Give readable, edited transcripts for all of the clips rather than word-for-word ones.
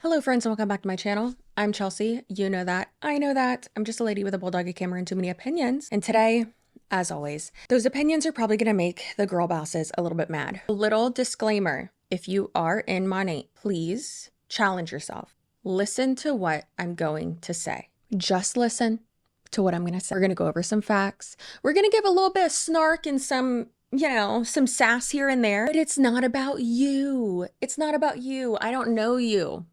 Hello friends and welcome back to my channel. I'm Chelsea. You know that. I know that. I'm just a lady with a bulldoggy camera and too many opinions. And today, as always, those opinions are probably going to make the girl bosses a little bit mad. A little disclaimer. If you are in Monat, please challenge yourself. Listen to what I'm going to say. Just listen to what I'm going to say. We're going to go over some facts. We're going to give a little bit of snark and some sass here and there. But it's not about you. It's not about you. I don't know you.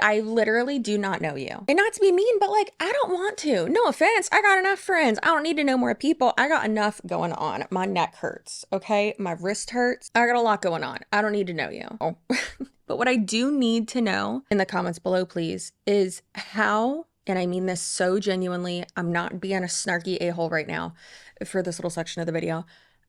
I literally do not know you. And not to be mean, but like, I don't want to. No offense. I got enough friends. I don't need to know more people. I got enough going on. My neck hurts, okay? My wrist hurts. I got a lot going on. I don't need to know you. Oh. But what I do need to know in the comments below, please, is how, and I mean this so genuinely, I'm not being a snarky a-hole right now for this little section of the video.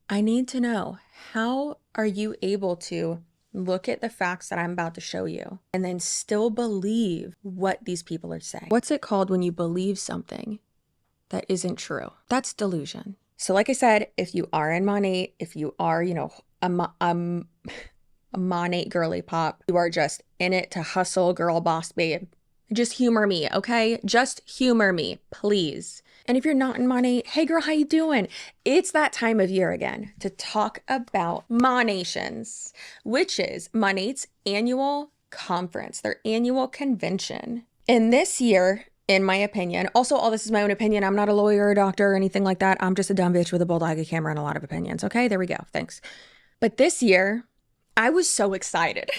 I need to know, how are you able to look at the facts that I'm about to show you and then still believe what these people are saying? What's it called when you believe something that isn't true? That's delusion. So like I said, if you are in Monat, if you are, a Monat girly pop, you are just in it to hustle, girl boss babe, just humor me, okay? Just humor me, please. And if you're not in Monat, hey girl, how you doing? It's that time of year again to talk about Monations, which is Monat's annual conference, their annual convention. And this year, in my opinion, also all this is my own opinion. I'm not a lawyer or a doctor or anything like that. I'm just a dumb bitch with a bulldoggy camera and a lot of opinions. Okay, there we go. Thanks. But this year, I was so excited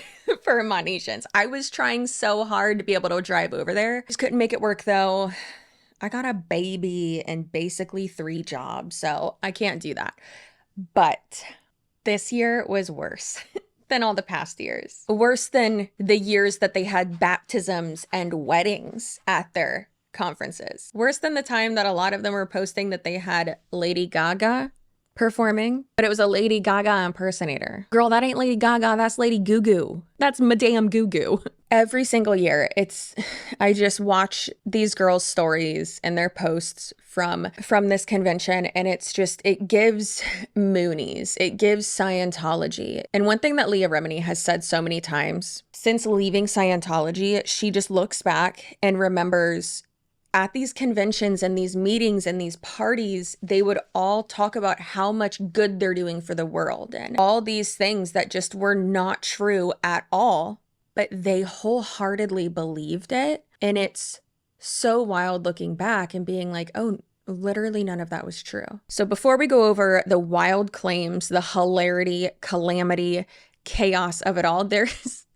for Monations. I was trying so hard to be able to drive over there. Just couldn't make it work though. I got a baby and basically 3 jobs, so I can't do that. But this year was worse than all the past years. Worse than the years that they had baptisms and weddings at their conferences. Worse than the time that a lot of them were posting that they had Lady Gaga performing, but it was a Lady Gaga impersonator. Girl, that ain't Lady Gaga, that's Lady Goo Goo. That's Madame Goo Goo. Every single year, I just watch these girls' stories and their posts from this convention, and it gives Moonies, it gives Scientology. And one thing that Leah Remini has said so many times, since leaving Scientology, she just looks back and remembers at these conventions and these meetings and these parties, they would all talk about how much good they're doing for the world and all these things that just were not true at all, but they wholeheartedly believed it. And it's so wild looking back and being like, oh, literally none of that was true. So before we go over the wild claims, the hilarity, calamity, chaos of it all, this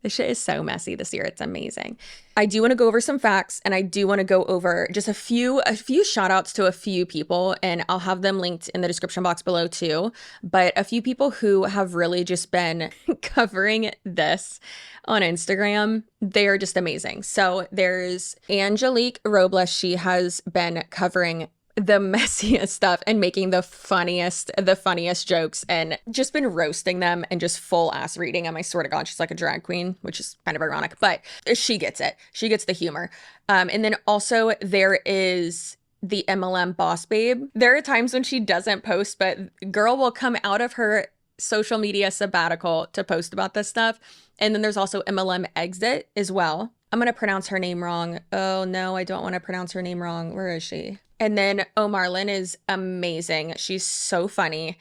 shit is so messy this year. It's amazing. I do want to go over some facts, and I do want to go over just a few shout outs to a few people, and I'll have them linked in the description box below too. But a few people who have really just been covering this on Instagram, they are just amazing. So there's Angelique Robles. She has been covering the messiest stuff and making the funniest jokes and just been roasting them and just full ass reading them. I swear to God, she's like a drag queen, which is kind of ironic, but she gets it. She gets the humor. And then also there is the MLM boss babe. There are times when she doesn't post, but girl will come out of her social media sabbatical to post about this stuff. And then there's also MLM exit as well. I'm going to pronounce her name wrong. Oh no, I don't want to pronounce her name wrong. Where is she? And then Omarlyn is amazing. She's so funny.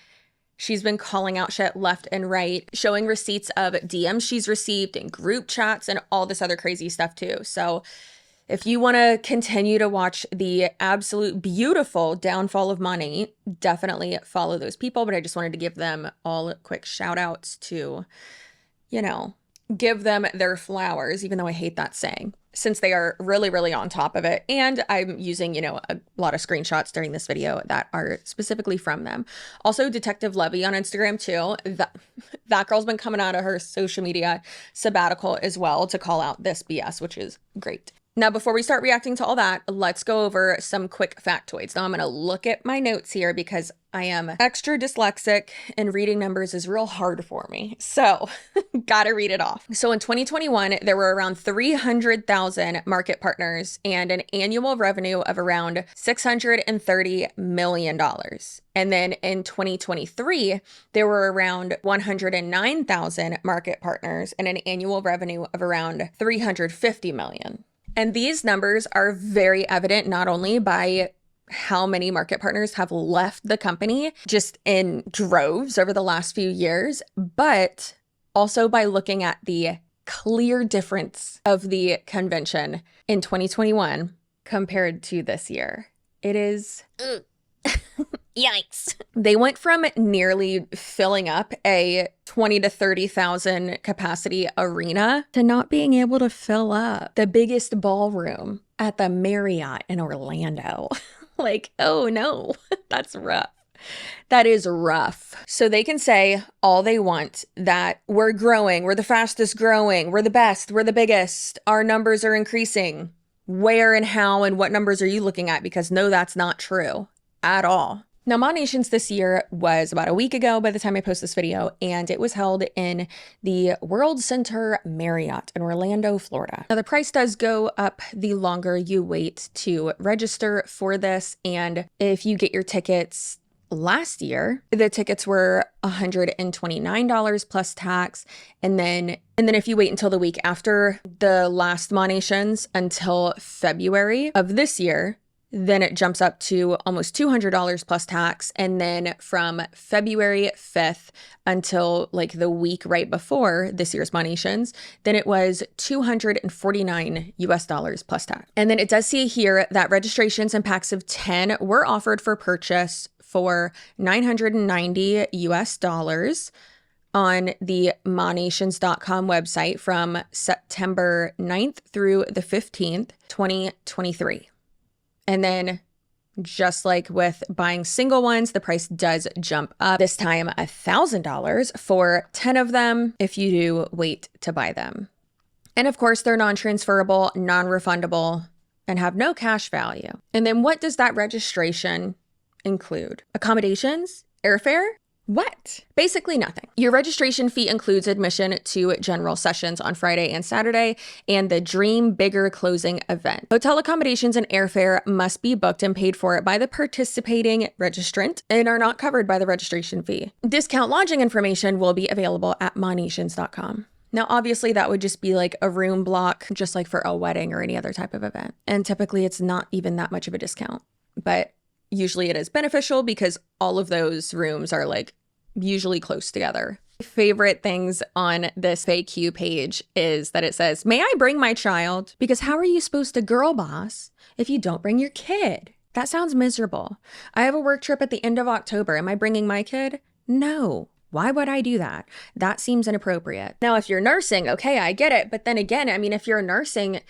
She's been calling out shit left and right, showing receipts of DMs she's received and group chats and all this other crazy stuff too. So if you want to continue to watch the absolute beautiful downfall of Monat, definitely follow those people. But I just wanted to give them all quick shout outs to, give them their flowers, even though I hate that saying, since they are really, really on top of it. And I'm using, a lot of screenshots during this video that are specifically from them. Also, Detective Levy on Instagram too. That girl's been coming out of her social media sabbatical as well to call out this BS, which is great. Now, before we start reacting to all that, let's go over some quick factoids. Now, I'm going to look at my notes here because I am extra dyslexic and reading numbers is real hard for me. So, gotta read it off. So, in 2021, there were around 300,000 market partners and an annual revenue of around $630 million. And then in 2023, there were around 109,000 market partners and an annual revenue of around $350 million. And these numbers are very evident not only by how many market partners have left the company just in droves over the last few years, but also by looking at the clear difference of the convention in 2021 compared to this year. It is... Yikes. They went from nearly filling up a 20 to 30,000 capacity arena to not being able to fill up the biggest ballroom at the Marriott in Orlando. Like, oh no, that's rough. That is rough. So they can say all they want that we're growing, we're the fastest growing, we're the best, we're the biggest, our numbers are increasing. Where and how and what numbers are you looking at? Because no, that's not true at all. Now, Monations this year was about a week ago by the time I post this video, and it was held in the World Center Marriott in Orlando, Florida. Now, the price does go up the longer you wait to register for this, and if you get your tickets last year, the tickets were $129 plus tax, and then if you wait until the week after the last Monations until February of this year, then it jumps up to almost $200 plus tax. And then from February 5th until like the week right before this year's Monations, then it was $249 US plus tax. And then it does see here that registrations in packs of 10 were offered for purchase for $990 US on the monations.com website from September 9th through the 15th, 2023. And then just like with buying single ones, the price does jump up, this time $1,000 for 10 of them if you do wait to buy them. And of course, they're non-transferable, non-refundable, and have no cash value. And then what does that registration include? Accommodations? Airfare? What? Basically nothing. Your registration fee includes admission to general sessions on Friday and Saturday and the Dream Bigger closing event. Hotel accommodations and airfare must be booked and paid for by the participating registrant and are not covered by the registration fee. Discount lodging information will be available at monations.com. Now, obviously, that would just be like a room block, just like for a wedding or any other type of event. And typically, it's not even that much of a discount. But usually it is beneficial because all of those rooms are like usually close together. Favorite things on this FAQ page is that it says, "May I bring my child?" Because how are you supposed to girl boss if you don't bring your kid? That sounds miserable. I have a work trip at the end of October. Am I bringing my kid? No. Why would I do that? That seems inappropriate. Now, if you're nursing, okay, I get it. But then again, I mean, if you're nursing,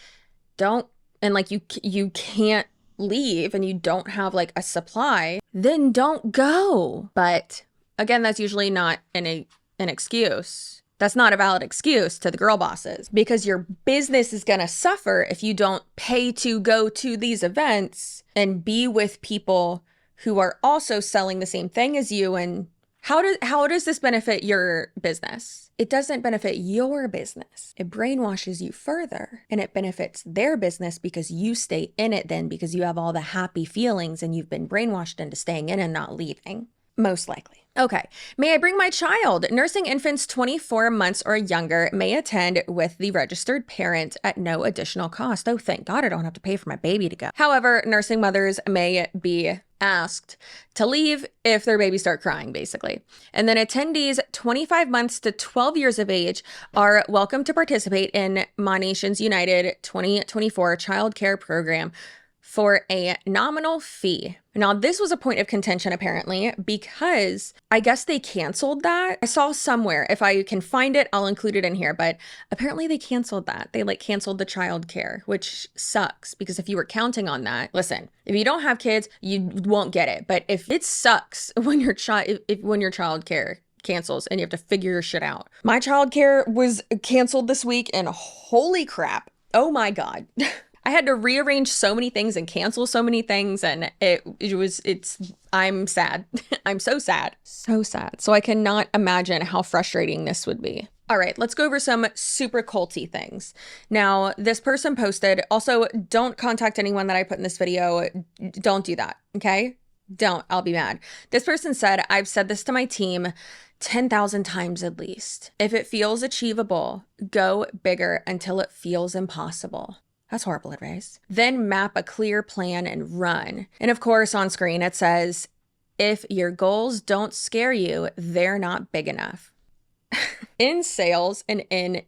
and like you can't leave and you don't have like a supply, then don't go. But again, that's usually not an excuse. That's not a valid excuse to the girl bosses, because your business is going to suffer if you don't pay to go to these events and be with people who are also selling the same thing as you. And how does this benefit your business? It doesn't benefit your business. It brainwashes you further, and it benefits their business because you stay in it then, because you have all the happy feelings and you've been brainwashed into staying in and not leaving. Most likely. Okay. May I bring my child? Nursing infants 24 months or younger may attend with the registered parent at no additional cost. Oh, thank God I don't have to pay for my baby to go. However, nursing mothers may be asked to leave if their babies start crying, basically. And then attendees 25 months to 12 years of age are welcome to participate in Monations United 2024 Child Care Program for a nominal fee. Now, this was a point of contention apparently, because I guess they canceled that. I saw somewhere, if I can find it, I'll include it in here, but apparently they canceled that. They like canceled the child care, which sucks, because if you were counting on that, listen, if you don't have kids, you won't get it. But if it sucks when your child care cancels and you have to figure your shit out. My child care was canceled this week, and holy crap. Oh my God. I had to rearrange so many things and cancel so many things, and I'm sad. I'm so sad. So sad. So I cannot imagine how frustrating this would be. All right, let's go over some super culty things. Now, this person posted, also, don't contact anyone that I put in this video. Don't do that, okay? Don't, I'll be mad. This person said, I've said this to my team 10,000 times at least. If it feels achievable, go bigger until it feels impossible. That's horrible advice. Then map a clear plan and run. And of course, on screen, it says, if your goals don't scare you, they're not big enough. In sales and in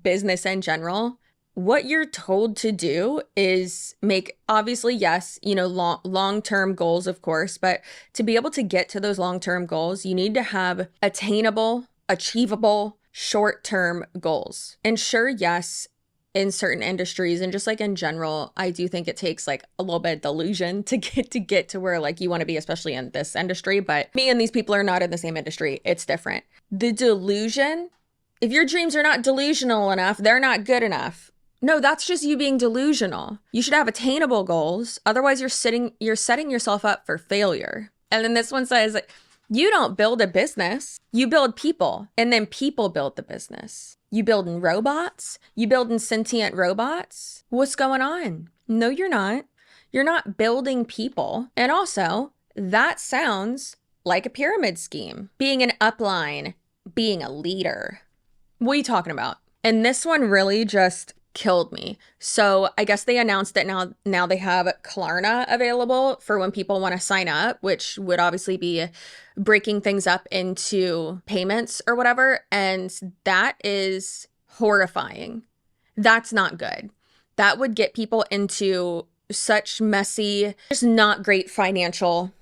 business in general, what you're told to do is make, obviously, yes, long-term goals, of course, but to be able to get to those long-term goals, you need to have attainable, achievable, short-term goals. And sure, yes, in certain industries and just like in general, I do think it takes like a little bit of delusion to get to where like you want to be, especially in this industry. But me and these people are not in the same industry. It's different. The delusion, if your dreams are not delusional enough, they're not good enough. No, that's just you being delusional. You should have attainable goals. Otherwise, you're setting yourself up for failure. And then this one says, you don't build a business. You build people, and then people build the business. You building robots? You building sentient robots? What's going on? No, you're not. You're not building people. And also, that sounds like a pyramid scheme. Being an upline, being a leader. What are you talking about? And this one really just killed me. So I guess they announced that now they have Klarna available for when people want to sign up, which would obviously be breaking things up into payments or whatever. And that is horrifying. That's not good. That would get people into such messy, just not great financial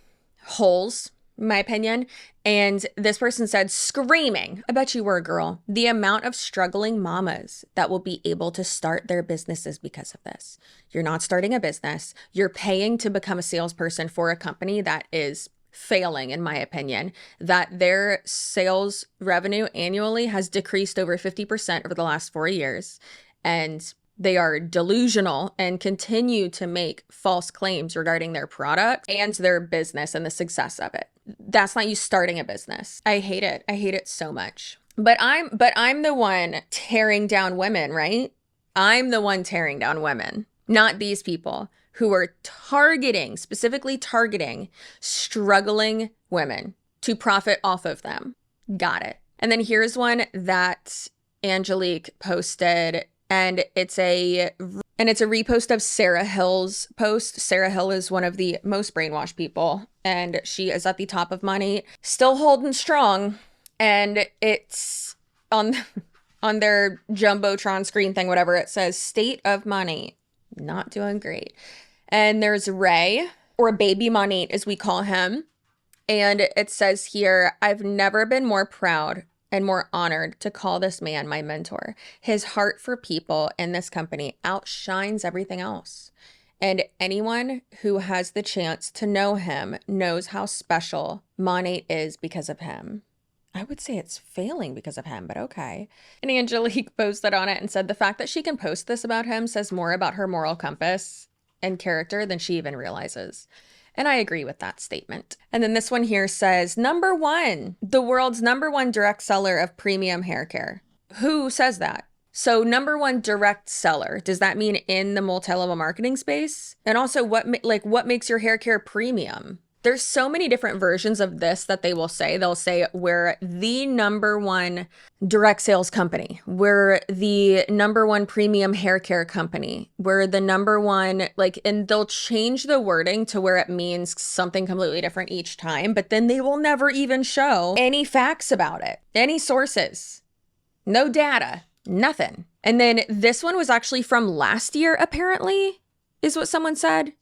holes, in my opinion. And this person said, screaming, I bet you were, girl, the amount of struggling mamas that will be able to start their businesses because of this. You're not starting a business. You're paying to become a salesperson for a company that is failing, in my opinion, that their sales revenue annually has decreased over 50% over the last 4 years. And they are delusional and continue to make false claims regarding their product and their business and the success of it. That's not you starting a business. I hate it. I hate it so much. But I'm the one tearing down women, right? I'm the one tearing down women, not these people who are specifically targeting struggling women to profit off of them. Got it. And then here's one that Angelique posted. And it's a repost of Sarah Hill's post. Sarah Hill is one of the most brainwashed people, and she is at the top of money, still holding strong. And it's on their Jumbotron screen thing, whatever, it says state of money, not doing great. And there's Ray, or Baby Monat as we call him. And it says here, I've never been more proud and more honored to call this man my mentor. His heart for people in this company outshines everything else. And anyone who has the chance to know him knows how special Monat is because of him. I would say it's failing because of him, but okay. And Angelique posted on it and said the fact that she can post this about him says more about her moral compass and character than she even realizes. And I agree with that statement. And then this one here says, number one, the world's number one direct seller of premium hair care. Who says that? So number one direct seller, does that mean in the multi-level marketing space? And also what makes your hair care premium? There's so many different versions of this that they will say. They'll say we're the number one direct sales company. We're the number one premium hair care company. We're the number one, and they'll change the wording to where it means something completely different each time, but then they will never even show any facts about it, any sources, no data, nothing. And then this one was actually from last year, apparently, is what someone said.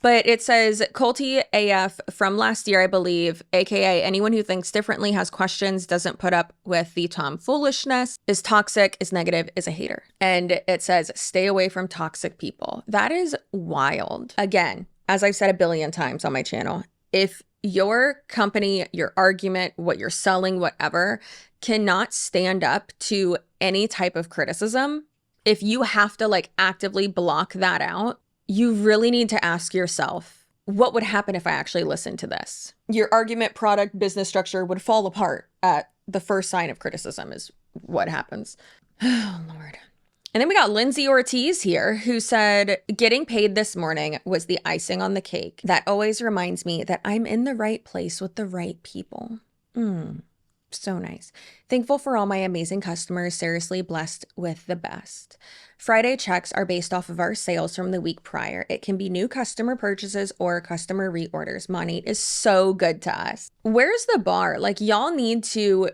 But it says culty AF from last year, I believe, aka anyone who thinks differently, has questions, doesn't put up with the tomfoolishness, is toxic, is negative, is a hater. And it says stay away from toxic people. That is wild. Again, as I've said a billion times on my channel, if your company, your argument, what you're selling, whatever, cannot stand up to any type of criticism, if you have to like actively block that out, you really need to ask yourself, what would happen if I actually listened to this? Your argument, product, business structure would fall apart at the first sign of criticism is what happens. Oh, Lord. And then we got Lindsay Ortiz here, who said, getting paid this morning was the icing on the cake. That always reminds me that I'm in the right place with the right people. So nice. Thankful for all my amazing customers, seriously blessed with the best. Friday checks are based off of our sales from the week prior. It can be new customer purchases or customer reorders. Monat is so good to us. Where's the bar? Like, y'all need to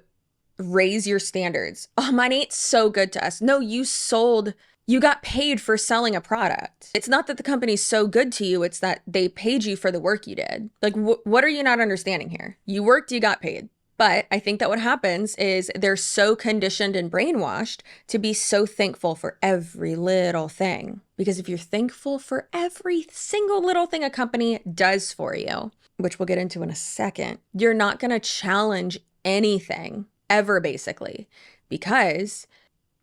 raise your standards. Oh, Monat's so good to us. No, you got paid for selling a product. It's not that the company's so good to you. It's that they paid you for the work you did. Like, what are you not understanding here? You worked, you got paid. But I think that what happens is they're so conditioned and brainwashed to be so thankful for every little thing. Because if you're thankful for every single little thing a company does for you, which we'll get into in a second, you're not going to challenge anything ever, basically, because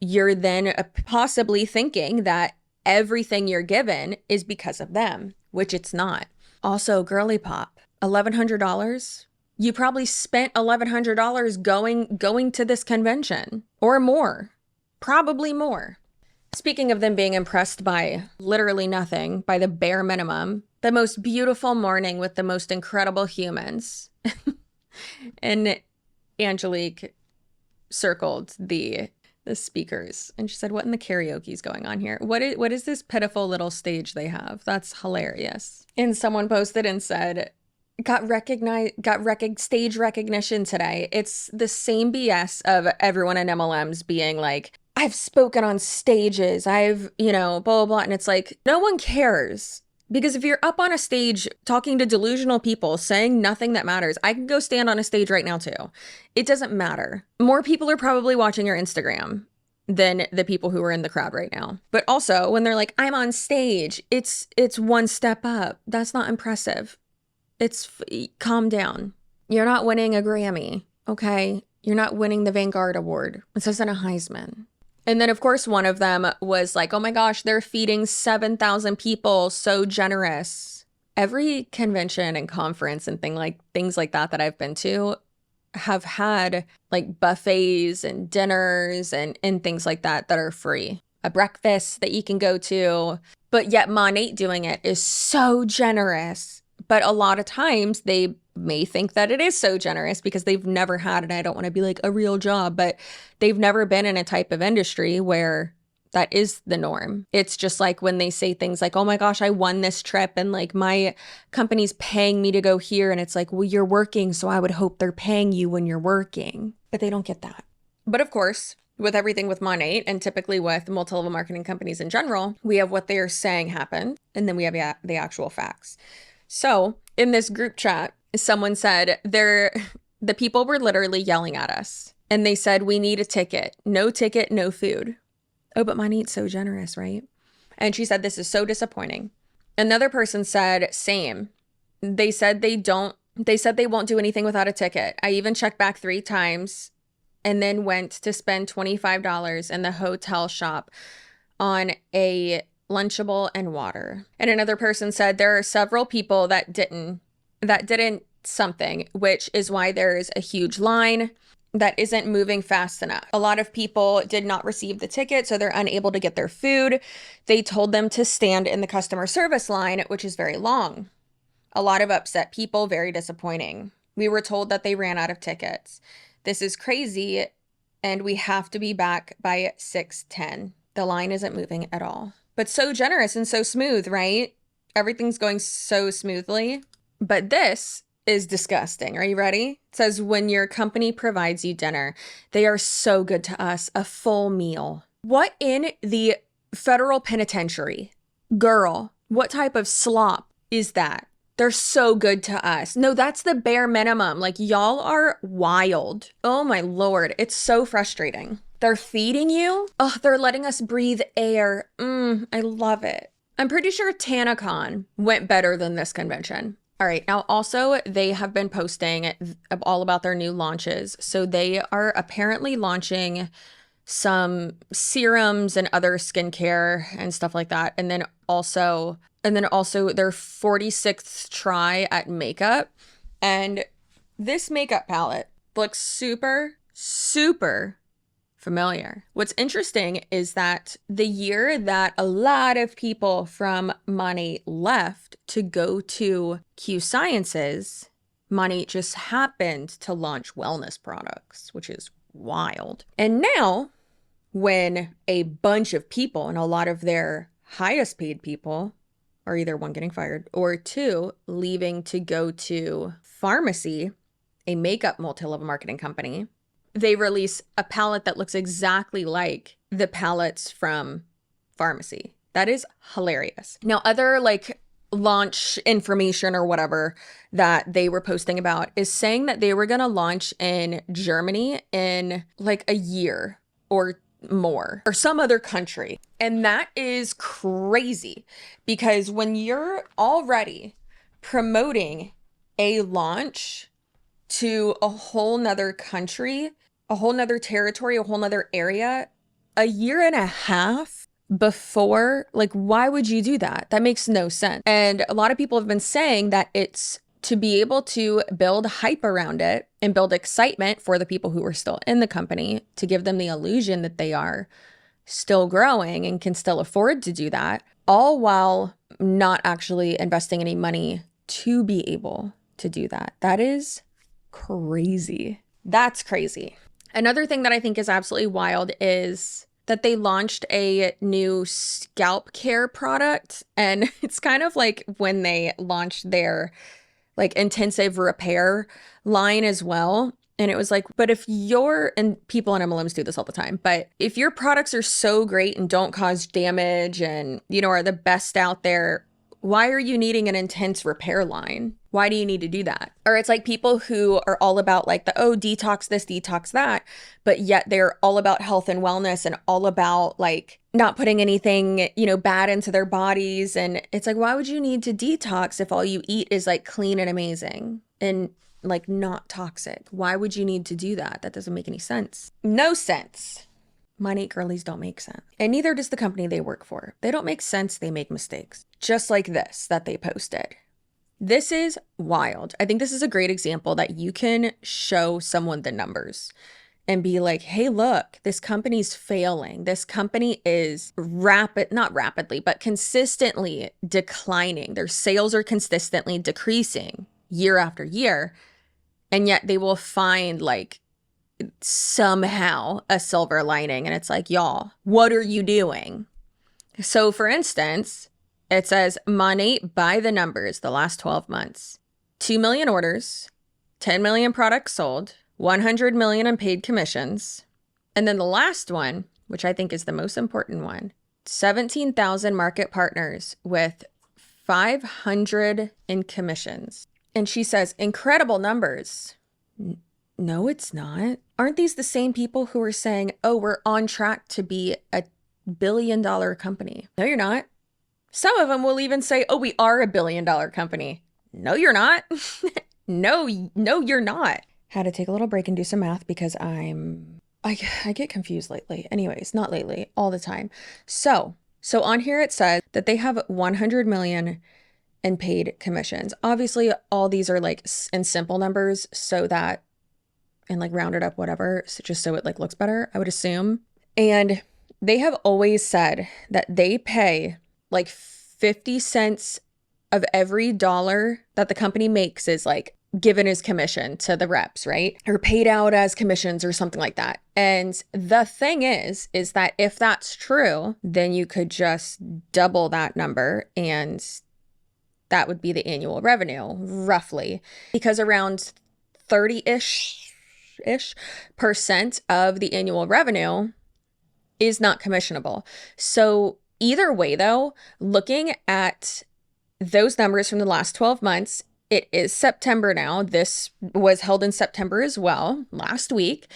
you're then possibly thinking that everything you're given is because of them, which it's not. Also, girly pop, $1,100. You probably spent $1,100 going to this convention or more, probably more. Speaking of them being impressed by literally nothing, by the bare minimum, the most beautiful morning with the most incredible humans. And Angelique circled the speakers and she said, what in the karaoke is going on here? What is this pitiful little stage they have? That's hilarious. And someone posted and said, got stage recognition today. It's the same BS of everyone in MLMs being like, I've spoken on stages, I've, blah, blah, blah. And it's like, no one cares. Because if you're up on a stage talking to delusional people, saying nothing that matters, I can go stand on a stage right now too. It doesn't matter. More people are probably watching your Instagram than the people who are in the crowd right now. But also when they're like, I'm on stage, it's one step up. That's not impressive. Calm down. You're not winning a Grammy, okay? You're not winning the Vanguard Award. This isn't a Heisman. And then, of course, one of them was like, oh my gosh, they're feeding 7,000 people. So generous. Every convention and conference and things like that I've been to have had like buffets and dinners and things like that are free. A breakfast that you can go to. But yet Monat doing it is so generous. But a lot of times they may think that it is so generous because they've never had, and I don't want to be like a real job, but they've never been in a type of industry where that is the norm. It's just like when they say things like, oh my gosh, I won this trip and like my company's paying me to go here. And it's like, well, you're working, so I would hope they're paying you when you're working. But they don't get that. But of course, with everything with Monat and typically with multi-level marketing companies in general, we have what they are saying happened, and then we have the actual facts. So in this group chat, someone said the people were literally yelling at us and they said, we need a ticket, no food. Oh, but Monat's so generous, right? And she said, this is so disappointing. Another person said, same. They said they won't do anything without a ticket. I even checked back 3 times and then went to spend $25 in the hotel shop on a Lunchable and water. And another person said there are several people that didn't something, which is why there's a huge line that isn't moving fast enough. A lot of people did not receive the ticket, so they're unable to get their food. They told them to stand in the customer service line, which is very long. A lot of upset people, very disappointing. We were told that they ran out of tickets. This is crazy, and we have to be back by 6:10. The line isn't moving at all. But so generous and so smooth, right? Everything's going so smoothly. But this is disgusting. Are you ready? It says, when your company provides you dinner, they are so good to us, a full meal. What in the federal penitentiary? Girl, what type of slop is that? They're so good to us. No, that's the bare minimum. Like, y'all are wild. Oh my Lord. It's so frustrating. They're feeding you? Oh, they're letting us breathe air. I love it. I'm pretty sure TanaCon went better than this convention. All right. Now, also, they have been posting all about their new launches. So they are apparently launching some serums and other skincare and stuff like that. And then also their 46th try at makeup. And this makeup palette looks super, super familiar. What's interesting is that the year that a lot of people from Monat left to go to Q Sciences, Monat just happened to launch wellness products, which is wild. And now, when a bunch of people and a lot of their highest paid people are either one, getting fired, or two, leaving to go to Pharmacy, a makeup multi-level marketing company, they release a palette that looks exactly like the palettes from Pharmacy. That is hilarious. Now, other like launch information or whatever that they were posting about is saying that they were going to launch in Germany in like a year or more, or some other country. And that is crazy, because when you're already promoting a launch to a whole nother country, a whole nother territory, a whole nother area, a year and a half before, like, why would you do that? That makes no sense. And a lot of people have been saying that it's to be able to build hype around it and build excitement for the people who are still in the company, to give them the illusion that they are still growing and can still afford to do that, all while not actually investing any money to be able to do that. That is crazy. That's crazy. Another thing that I think is absolutely wild is that they launched a new scalp care product. And it's kind of like when they launched their like intensive repair line as well. And it was like, but if and people in MLMs do this all the time, but if your products are so great and don't cause damage and, you know, are the best out there, why are you needing an intense repair line? Why do you need to do that? Or it's like people who are all about like detox this, detox that, but yet they're all about health and wellness and all about like not putting anything, you know, bad into their bodies. And it's like, why would you need to detox if all you eat is like clean and amazing and like not toxic? Why would you need to do that? That doesn't make any sense. No sense. Monat girlies don't make sense. And neither does the company they work for. They don't make sense. They make mistakes. Just like this that they posted. This is wild. I think this is a great example that you can show someone the numbers and be like, hey, look, this company's failing. This company is not rapidly, but consistently declining. Their sales are consistently decreasing year after year. And yet they will find like somehow a silver lining. And it's like, y'all, what are you doing? So for instance, it says Monat by the numbers the last 12 months. 2 million orders, 10 million products sold, 100 million in paid commissions. And then the last one, which I think is the most important one, 17,000 market partners with 500 in commissions. And she says, incredible numbers. No, it's not. Aren't these the same people who are saying, oh, we're on track to be a $1 billion company? No, you're not. Some of them will even say, oh, we are a $1 billion company. No, you're not. No, you're not. Had to take a little break and do some math because I get confused lately. Anyways, not lately, all the time. So on here it says that they have 100 million in paid commissions. Obviously, all these are like in simple numbers so that, and like rounded up, whatever, so just so it like looks better, I would assume. And they have always said that they pay like 50 cents of every dollar that the company makes is like given as commission to the reps, right? Or paid out as commissions or something like that. And the thing is that if that's true, then you could just double that number and that would be the annual revenue, roughly, because around 30-ish % of the annual revenue is not commissionable. So either way, though, looking at those numbers from the last 12 months, it is September now. This was held in September as well, last week.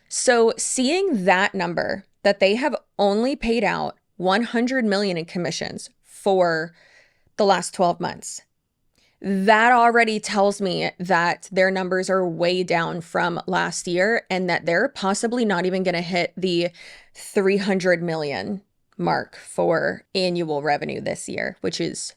So seeing that number, that they have only paid out 100 million in commissions for the last 12 months, that already tells me that their numbers are way down from last year and that they're possibly not even going to hit the 300 million mark for annual revenue this year, which is,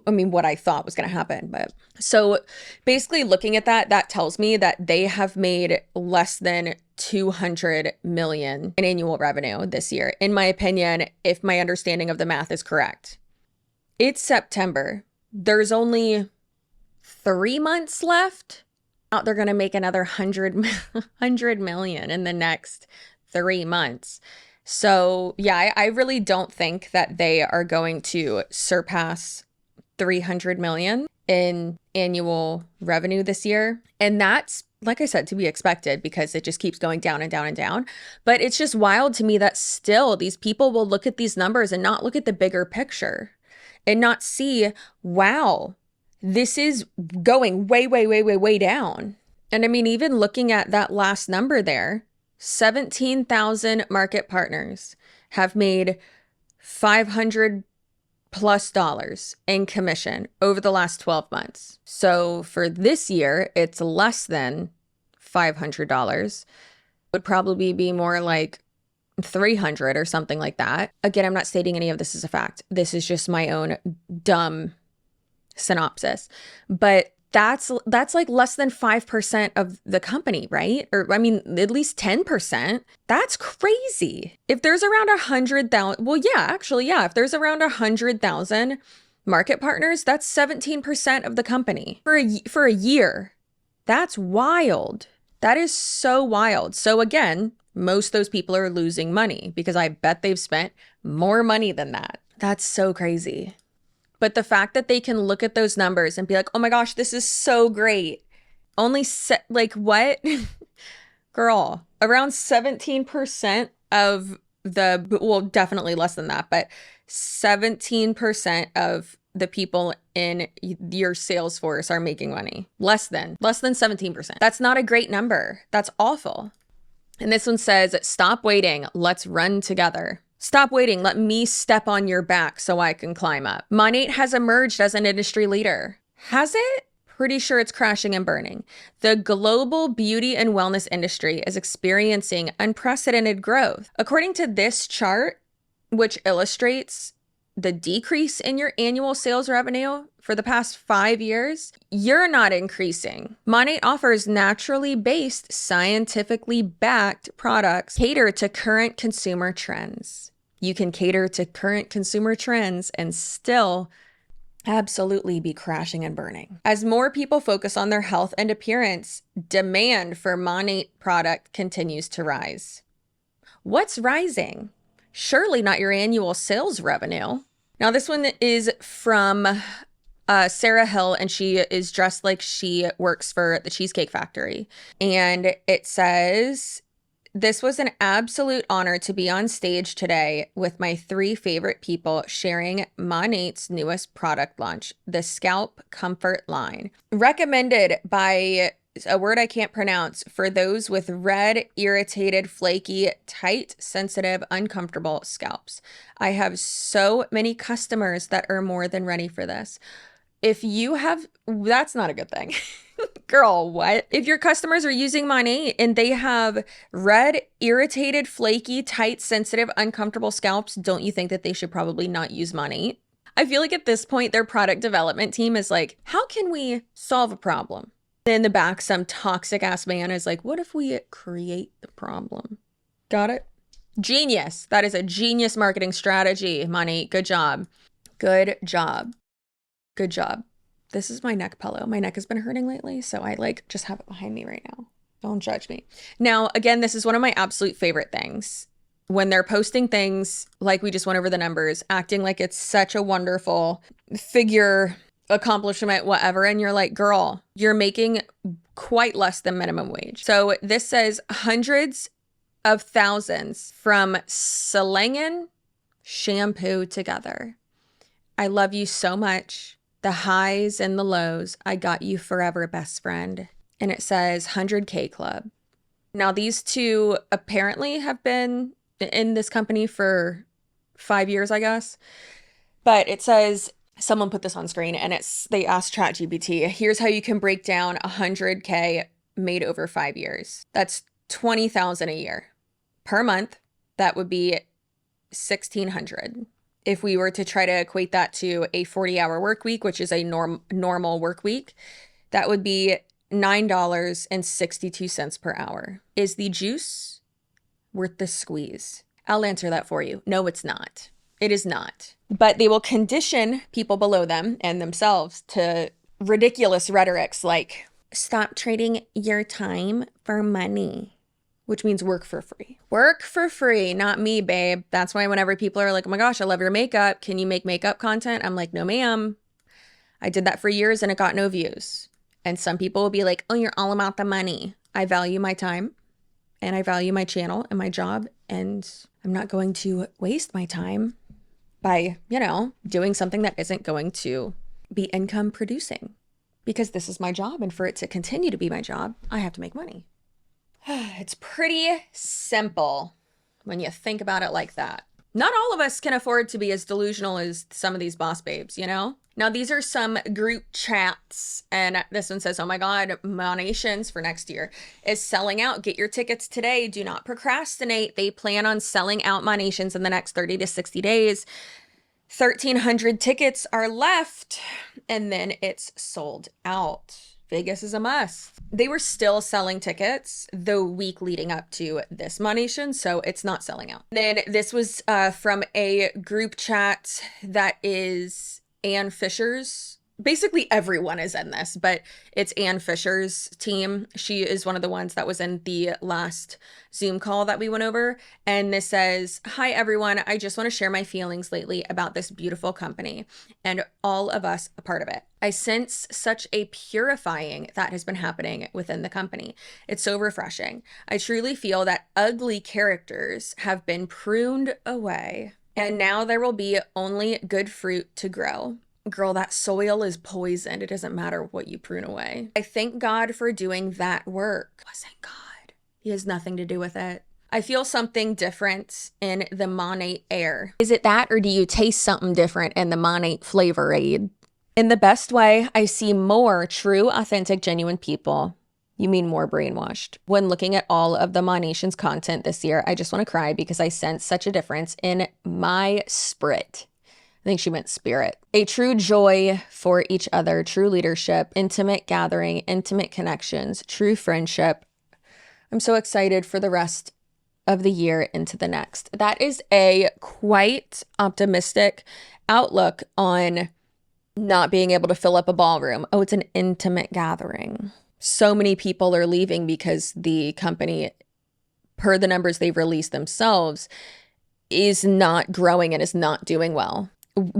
I mean, what I thought was going to happen. But so basically looking at that, that tells me that they have made less than 200 million in annual revenue this year, in my opinion, if my understanding of the math is correct. It's September. There's only 3 months left. They're going to make another 100 million in the next 3 months. So yeah, I really don't think that they are going to surpass 300 million in annual revenue this year. And that's, like I said, to be expected because it just keeps going down and down and down. But it's just wild to me that still these people will look at these numbers and not look at the bigger picture and not see, wow, this is going way, way, way, way, way down. And I mean, even looking at that last number there, 17,000 market partners have made $500 plus in commission over the last 12 months. So for this year, it's less than $500. Would probably be more like 300 or something like that. Again, I'm not stating any of this as a fact. This is just my own dumb synopsis. But that's like less than 5% of the company, right? Or I mean, at least 10%. That's crazy. If there's around 100,000, well, yeah, actually, yeah. If there's around 100,000 market partners, that's 17% of the company for a year. That's wild. That is so wild. So again, most of those people are losing money because I bet they've spent more money than that. That's so crazy. But the fact that they can look at those numbers and be like, oh my gosh, this is so great. Only like what? Girl, around 17% of well, definitely less than that, but 17% of the people in your sales force are making money. Less than 17%. That's not a great number. That's awful. And this one says, stop waiting. Let's run together. Stop waiting. Let me step on your back so I can climb up. Monat has emerged as an industry leader. Has it? Pretty sure it's crashing and burning. The global beauty and wellness industry is experiencing unprecedented growth. According to this chart, which illustrates the decrease in your annual sales revenue for the past 5 years, you're not increasing. Monat offers naturally based, scientifically backed products cater to current consumer trends. You can cater to current consumer trends and still absolutely be crashing and burning. As more people focus on their health and appearance, demand for Monat product continues to rise. What's rising? Surely not your annual sales revenue. Now, this one is from Sarah Hill, and she is dressed like she works for the Cheesecake Factory. And it says, this was an absolute honor to be on stage today with my 3 favorite people sharing Monat's newest product launch, the Scalp Comfort line. Recommended by a word I can't pronounce for those with red, irritated, flaky, tight, sensitive, uncomfortable scalps. I have so many customers that are more than ready for this. If you have, that's not a good thing. Girl, what? If your customers are using Monat and they have red, irritated, flaky, tight, sensitive, uncomfortable scalps, don't you think that they should probably not use Monat? I feel like at this point, their product development team is like, how can we solve a problem? In the back, some toxic ass man is like, what if we create the problem? Got it? Genius. That is a genius marketing strategy, Monat. Good job. Good job. Good job. This is my neck pillow. My neck has been hurting lately, so I just have it behind me right now. Don't judge me. Now, again, this is one of my absolute favorite things. When they're posting things like we just went over the numbers, acting like it's such a wonderful figure, accomplishment, whatever, and you're like, girl, you're making quite less than minimum wage. So this says hundreds of thousands from slangin' shampoo together. I love you so much. The highs and the lows, I got you forever, best friend. And it says 100K Club. Now, these two apparently have been in this company for 5 years, I guess. But it says someone put this on screen, and they asked ChatGPT, here's how you can break down 100K made over 5 years. That's $20,000 a year. Per month, that would be $1,600. If we were to try to equate that to a 40-hour work week, which is a normal work week, that would be $9.62 per hour. Is the juice worth the squeeze? I'll answer that for you. No, it's not. It is not. But they will condition people below them and themselves to ridiculous rhetorics like, stop trading your time for money, which means work for free. Work for free, not me, babe. That's why whenever people are like, oh my gosh, I love your makeup. Can you make makeup content? I'm like, no, ma'am. I did that for years and it got no views. And some people will be like, oh, you're all about the money. I value my time and I value my channel and my job. And I'm not going to waste my time by, doing something that isn't going to be income producing, because this is my job. And for it to continue to be my job, I have to make money. It's pretty simple when you think about it like that. Not all of us can afford to be as delusional as some of these boss babes, Now, these are some group chats, and this one says, oh my God, Monations for next year is selling out. Get your tickets today. Do not procrastinate. They plan on selling out Monations in the next 30 to 60 days. 1,300 tickets are left, and then it's sold out. Vegas is a must. They were still selling tickets the week leading up to this Monation, so it's not selling out. Then this was from a group chat that is Ann Fisher's. Basically everyone is in this, but it's Ann Fisher's team. She is one of the ones that was in the last Zoom call that we went over. And this says, hi everyone, I just want to share my feelings lately about this beautiful company and all of us a part of it. I sense such a purifying that has been happening within the company. It's so refreshing. I truly feel that ugly characters have been pruned away, and now there will be only good fruit to grow. Girl, that soil is poisoned. It doesn't matter what you prune away. I thank God for doing that work. It wasn't God. He has nothing to do with it. I feel something different in the Monat air. Is it that, or do you taste something different in the Monat flavor aid? In the best way, I see more true, authentic, genuine people. You mean more brainwashed. When looking at all of the Monations content this year, I just want to cry because I sense such a difference in my spirit. I think she meant spirit. A true joy for each other, true leadership, intimate gathering, intimate connections, true friendship. I'm so excited for the rest of the year into the next. That is a quite optimistic outlook on not being able to fill up a ballroom. Oh, it's an intimate gathering. So many people are leaving because the company, per the numbers they've released themselves, is not growing and is not doing well.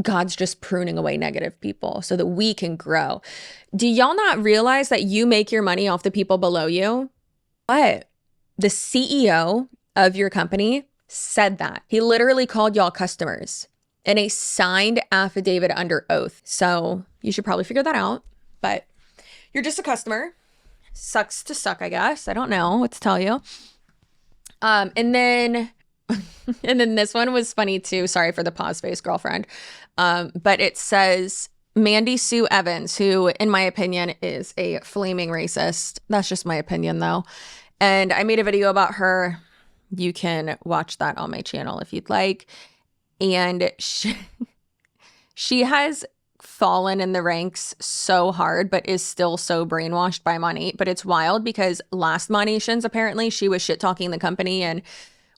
God's just pruning away negative people so that we can grow. Do y'all not realize that you make your money off the people below you? But the CEO of your company said that. He literally called y'all customers in a signed affidavit under oath. So you should probably figure that out. But you're just a customer. Sucks to suck, I guess. I don't know what to tell you. And then this one was funny too. Sorry for the pause face, girlfriend. But it says Mandy Sue Evans, who in my opinion is a flaming racist. That's just my opinion though. And I made a video about her. You can watch that on my channel if you'd like. And she has fallen in the ranks so hard, but is still so brainwashed by Monat. But it's wild because last Monations, apparently she was shit talking the company and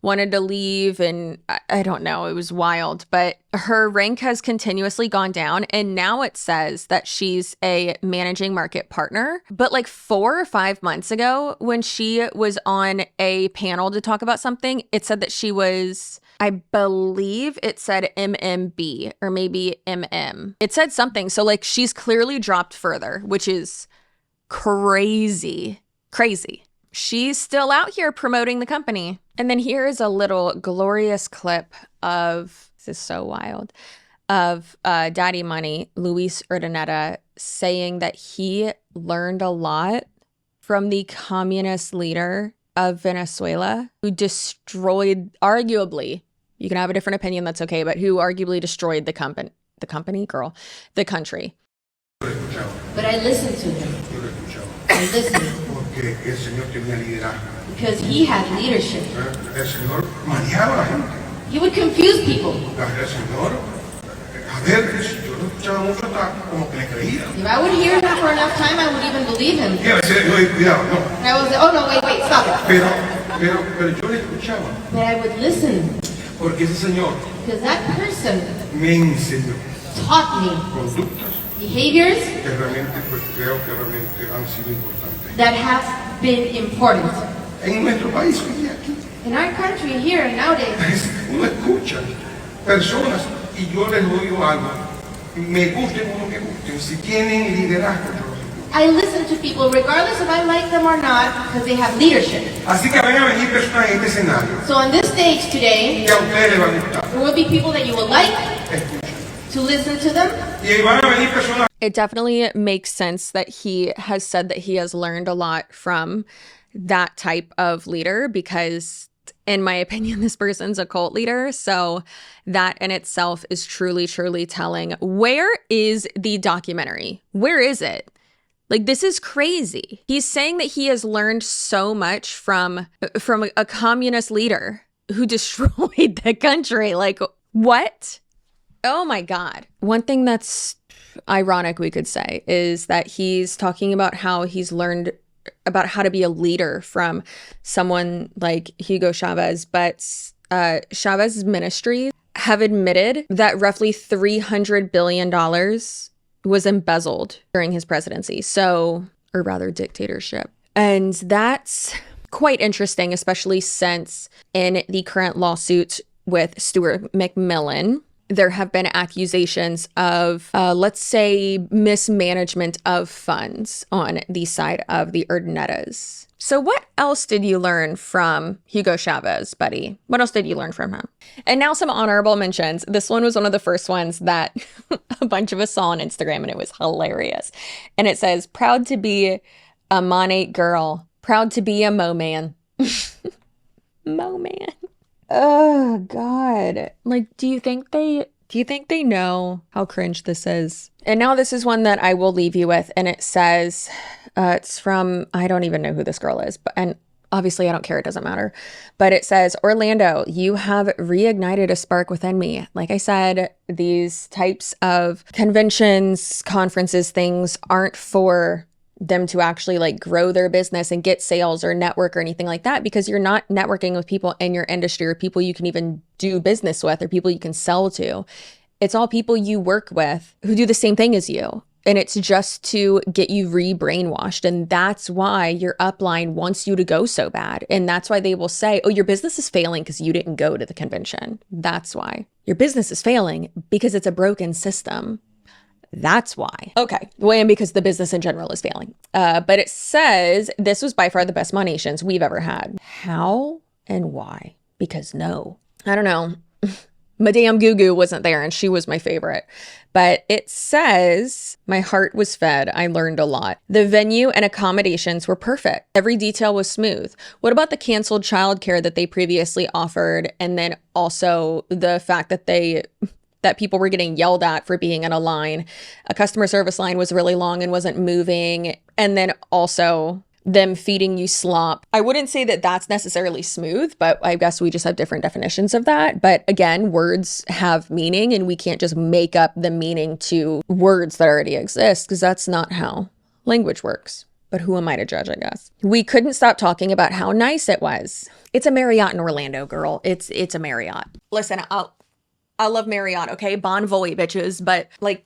wanted to leave, and I don't know, it was wild. But her rank has continuously gone down, and now it says that she's a managing market partner. But like 4 or 5 months ago, when she was on a panel to talk about something, it said that she was, I believe it said MMB or maybe MM. It said something. So like she's clearly dropped further, which is crazy. She's still out here promoting the company. And then here is a little glorious clip of, this is so wild, of Daddy Money, Luis Urdaneta, saying that he learned a lot from the communist leader of Venezuela, who destroyed, arguably, you can have a different opinion, that's okay, but who arguably destroyed the the company, girl, the country. But I listened to him. I listened. Because he had leadership. He would confuse people. If I would hear him for enough time, I would even believe him. And I would say, oh no, wait, stop it. But I would listen. Because that person taught me behaviors that have been important. In our country here nowadays, y yo les digo algo, me gusten o no me gusten, si tienen liderazgo, yo los escucho. I listen to people regardless if I like them or not because they have leadership. Así que van a venir personas en este escenario. So on this stage today, que a ustedes les va a gustar. There will be people that you will like to listen to them. Y van a venir personas. It definitely makes sense that he has said that he has learned a lot from that type of leader because, in my opinion, this person's a cult leader. So that in itself is truly, truly telling. Where is the documentary? Where is it? Like, this is crazy. He's saying that he has learned so much from a communist leader who destroyed the country. Like, what? Oh my God. One thing that's ironic, we could say, is that he's talking about how he's learned about how to be a leader from someone like Hugo Chavez, but Chavez's ministries have admitted that roughly $300 billion was embezzled during his presidency. So, or rather dictatorship. And that's quite interesting, especially since in the current lawsuit with Stuart McMillan, there have been accusations of, let's say, mismanagement of funds on the side of the Urdanetas. So what else did you learn from Hugo Chavez, buddy? What else did you learn from him? And now some honorable mentions. This one was one of the first ones that a bunch of us saw on Instagram, and it was hilarious. And it says, proud to be a Monat girl. Proud to be a Mo man. Mo man. Oh God. Like, do you think they know how cringe this is? And now this is one that I will leave you with, and it says, it's from, I don't even know who this girl is, and obviously I don't care, it doesn't matter. But it says, Orlando, you have reignited a spark within me. Like I said, these types of conventions, conferences, things aren't for them to actually like grow their business and get sales or network or anything like that, because you're not networking with people in your industry or people you can even do business with or people you can sell to. It's all people you work with who do the same thing as you. And it's just to get you re-brainwashed. And that's why your upline wants you to go so bad. And that's why they will say, oh, your business is failing because you didn't go to the convention. That's why. Your business is failing because it's a broken system. That's why. Okay. Well, and because the business in general is failing. But it says this was by far the best Monations we've ever had. How and why? Because no. I don't know. Madame Gugu wasn't there and she was my favorite. But it says, my heart was fed. I learned a lot. The venue and accommodations were perfect. Every detail was smooth. What about the canceled childcare that they previously offered? And then also the fact that people were getting yelled at for being in a line. A customer service line was really long and wasn't moving. And then also them feeding you slop. I wouldn't say that that's necessarily smooth, but I guess we just have different definitions of that. But again, words have meaning and we can't just make up the meaning to words that already exist, because that's not how language works. But who am I to judge, I guess? We couldn't stop talking about how nice it was. It's a Marriott in Orlando, girl. It's a Marriott. Listen, I love Marriott, okay? Bon voy, bitches, but like,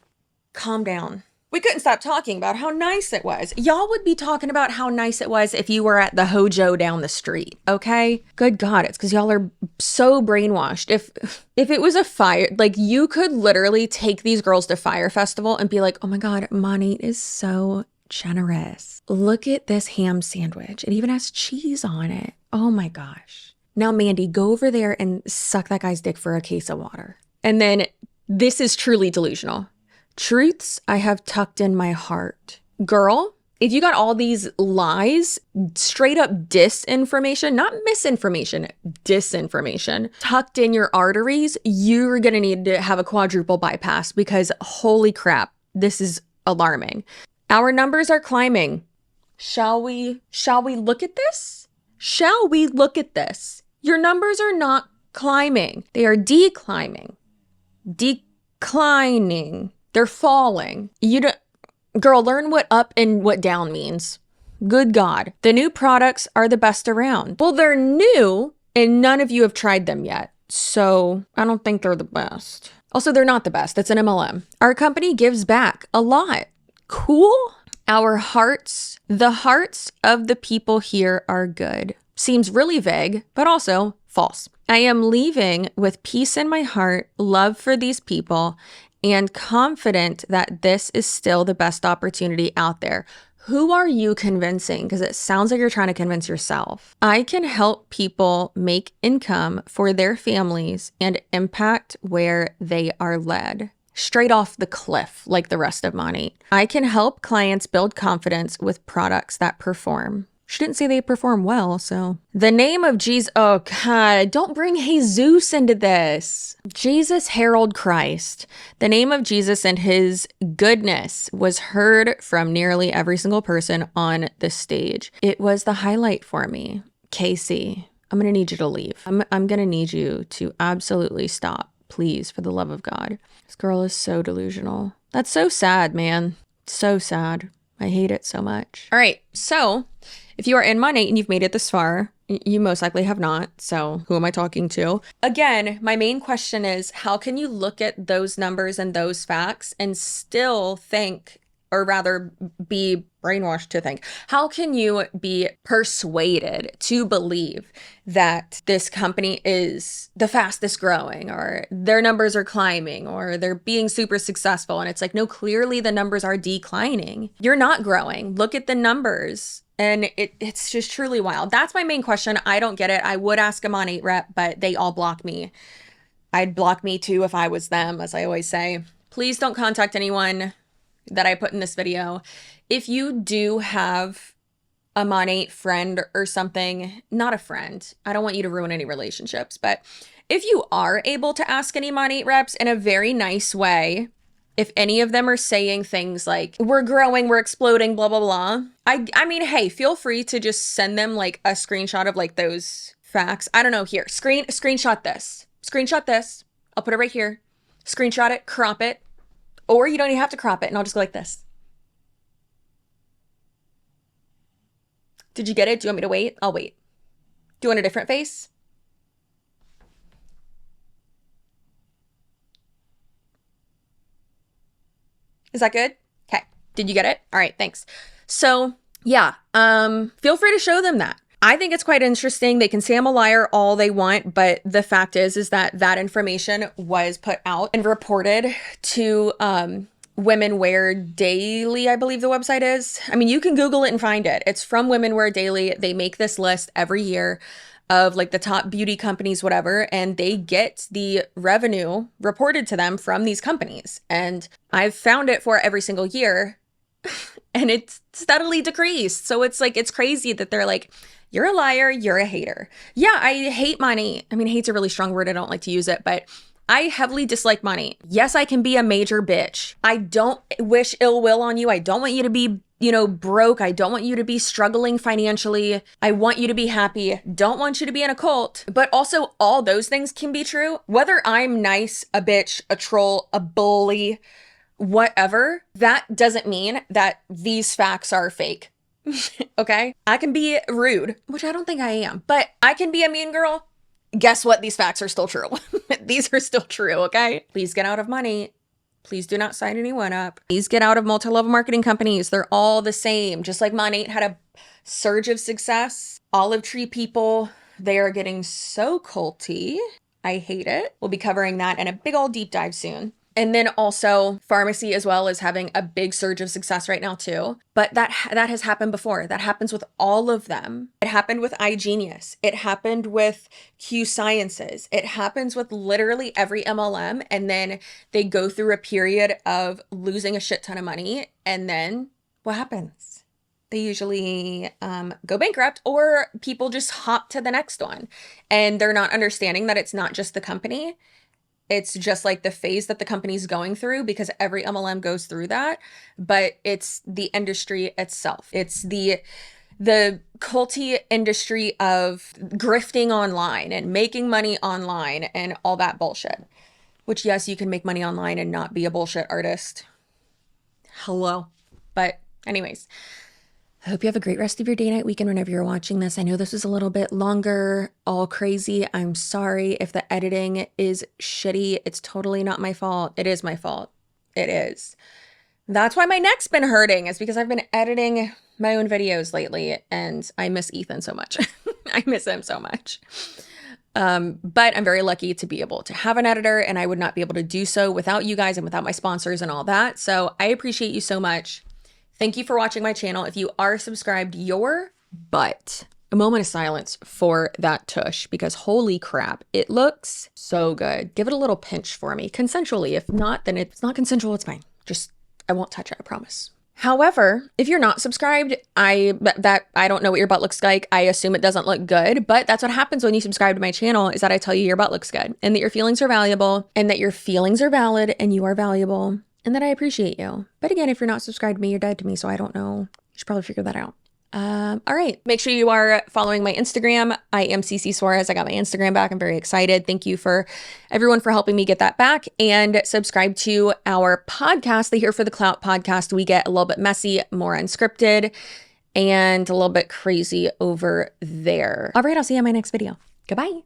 calm down. We couldn't stop talking about how nice it was. Y'all would be talking about how nice it was if you were at the Hojo down the street, okay? Good God, it's because y'all are so brainwashed. If it was a fire, like you could literally take these girls to Fire Festival and be like, oh my God, Monat is so generous. Look at this ham sandwich. It even has cheese on it. Oh my gosh. Now, Mandy, go over there and suck that guy's dick for a case of water. And then this is truly delusional. Truths I have tucked in my heart. Girl, If you got all these lies, straight up disinformation, not misinformation, disinformation, tucked in your arteries, you're gonna need to have a quadruple bypass because holy crap, this is alarming. Our numbers are climbing. Shall we look at this? Shall we look at this? Your numbers are not climbing. They are declining. Declining. They're falling. Girl, learn what up and what down means. Good God. The new products are the best around. Well, they're new and none of you have tried them yet. So I don't think they're the best. Also, they're not the best. It's an MLM. Our company gives back a lot. Cool. Our hearts, the hearts of the people here are good. Seems really vague, but also false. I am leaving with peace in my heart, love for these people, and confident that this is still the best opportunity out there. Who are you convincing? Because it sounds like you're trying to convince yourself. I can help people make income for their families and impact where they are led. Straight off the cliff, like the rest of Monat. I can help clients build confidence with products that perform. She didn't say they perform well, so. The name of Jesus, oh God, don't bring Jesus into this. Jesus herald Christ. The name of Jesus and his goodness was heard from nearly every single person on the stage. It was the highlight for me. Casey, I'm gonna need you to leave. I'm gonna need you to absolutely stop, please, for the love of God. This girl is so delusional. That's so sad, man. So sad. I hate it so much. All right, so if you are in Monat and you've made it this far, you most likely have not. So who am I talking to? Again, my main question is, how can you look at those numbers and those facts and still think, or rather be brainwashed to think? How can you be persuaded to believe that this company is the fastest growing, or their numbers are climbing, or they're being super successful? And it's like, no, clearly the numbers are declining. You're not growing. Look at the numbers. And it's just truly wild. That's my main question. I don't get it. I would ask a Monat rep, but they all block me. I'd block me too if I was them, as I always say. Please don't contact anyone that I put in this video. If you do have a Monat friend or something, not a friend, I don't want you to ruin any relationships, but if you are able to ask any Monat reps in a very nice way, if any of them are saying things like, we're growing, we're exploding, blah, blah, blah. I mean, hey, feel free to just send them like a screenshot of like those facts. I don't know, here, screenshot this. Screenshot this. I'll put it right here. Screenshot it, crop it. Or you don't even have to crop it, and I'll just go like this. Did you get it? Do you want me to wait? I'll wait. Do you want a different face? Is that good? Okay. Did you get it? All right, thanks. So yeah, feel free to show them that. I think it's quite interesting. They can say I'm a liar all they want, but the fact is that that information was put out and reported to Women Wear Daily, I believe the website is. I mean, you can Google it and find it. It's from Women Wear Daily. They make this list every year of like the top beauty companies, whatever, and they get the revenue reported to them from these companies. And I've found it for every single year and it's steadily decreased. So it's like, it's crazy that they're like, you're a liar, you're a hater. Yeah, I hate Monat. I mean, hate's a really strong word. I don't like to use it, but I heavily dislike Monat. Yes, I can be a major bitch. I don't wish ill will on you. I don't want you to be, broke. I don't want you to be struggling financially. I want you to be happy. Don't want you to be in a cult. But also all those things can be true. Whether I'm nice, a bitch, a troll, a bully, whatever, that doesn't mean that these facts are fake. Okay? I can be rude, which I don't think I am, but I can be a mean girl. Guess what? These facts are still true. These are still true, okay? Please get out of Monat. Please do not sign anyone up. Please get out of multi-level marketing companies. They're all the same. Just like Monat had a surge of success. Olive tree people, they are getting so culty. I hate it. We'll be covering that in a big old deep dive soon. And then also pharmacy as well is having a big surge of success right now too. But that has happened before. That happens with all of them. It happened with iGenius. It happened with Q Sciences. It happens with literally every MLM. And then they go through a period of losing a shit ton of money. And then what happens? they usually go bankrupt, or people just hop to the next one. And they're not understanding that it's not just the company. It's just like the phase that the company's going through, because every MLM goes through that, but it's the industry itself. It's the culty industry of grifting online and making money online and all that bullshit. Which, yes, you can make money online and not be a bullshit artist. Hello. But anyways, I hope you have a great rest of your day, night, weekend, whenever you're watching this. I know this was a little bit longer, all crazy. I'm sorry if the editing is shitty. It's totally not my fault. It is my fault. It is. That's why my neck's been hurting, is because I've been editing my own videos lately, and I miss Ethan so much. I miss him so much. But I'm very lucky to be able to have an editor, and I would not be able to do so without you guys and without my sponsors and all that. So I appreciate you so much. Thank you for watching my channel. If you are subscribed, your butt. A moment of silence for that tush, because holy crap, it looks so good. Give it a little pinch for me, consensually. If not, then it's not consensual, it's fine. Just, I won't touch it, I promise. However, if you're not subscribed, I don't know what your butt looks like. I assume it doesn't look good, but that's what happens when you subscribe to my channel, is that I tell you your butt looks good, and that your feelings are valuable, and that your feelings are valid, and you are valuable, and that I appreciate you. But again, if you're not subscribed to me, you're dead to me, so I don't know. You should probably figure that out. All right. Make sure you are following my Instagram. I am CC Suarez. I got my Instagram back. I'm very excited. Thank you for everyone for helping me get that back. And subscribe to our podcast, the Here for the Clout podcast. We get a little bit messy, more unscripted, and a little bit crazy over there. All right. I'll see you in my next video. Goodbye.